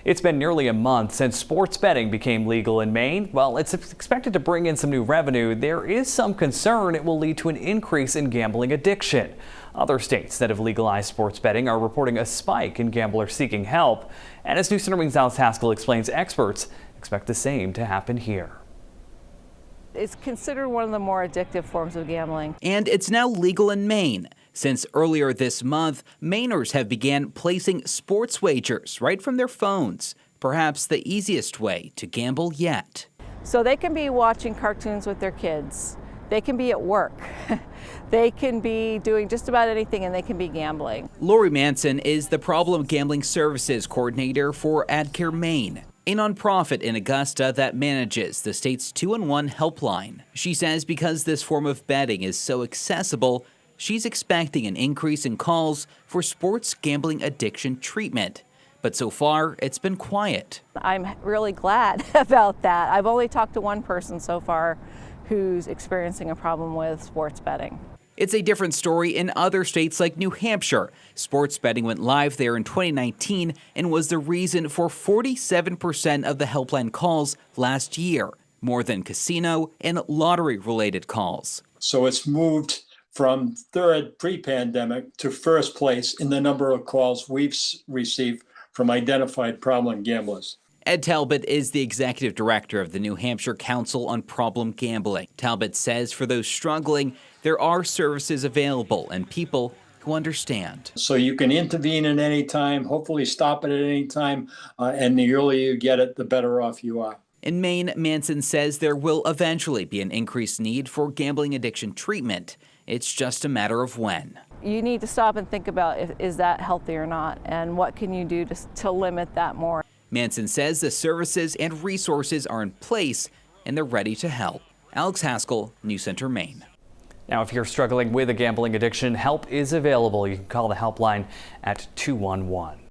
It's been nearly a month since sports betting became legal in Maine. While it's expected to bring in some new revenue, there is some concern it will lead to an increase in gambling addiction. Other states that have legalized sports betting are reporting a spike in gamblers seeking help. And as News Center Maine's Alex Haskell explains, experts expect the same to happen here. It's considered one of the more addictive forms of gambling. And it's now legal in Maine. Since earlier this month, Mainers have began placing sports wagers right from their phones, perhaps the easiest way to gamble yet. So they can be watching cartoons with their kids. They can be at work. They can be doing just about anything, and they can be gambling. Lori Manson is the Problem Gambling Services Coordinator for AdCare Maine, a nonprofit in Augusta that manages the state's 2-in-1 helpline. She says because this form of betting is so accessible, she's expecting an increase in calls for sports gambling addiction treatment. But so far, it's been quiet. I'm really glad about that. I've only talked to one person so far who's experiencing a problem with sports betting. It's a different story in other states like New Hampshire. Sports betting went live there in 2019 and was the reason for 47% of the helpline calls last year, more than casino and lottery-related calls. So it's moved from third pre-pandemic to first place in the number of calls we've received from identified problem gamblers. Ed Talbot is the executive director of the New Hampshire Council on Problem Gambling. Talbot says for those struggling, there are services available and people who understand. So you can intervene at any time, hopefully stop it at any time, and the earlier you get it, the better off you are. In Maine, Manson says there will eventually be an increased need for gambling addiction treatment. It's just a matter of when. You need to stop and think about is that healthy or not, and what can you do to limit that more. Manson says the services and resources are in place and they're ready to help. Alex Haskell, News Center, Maine. Now, if you're struggling with a gambling addiction, help is available. You can call the helpline at 211.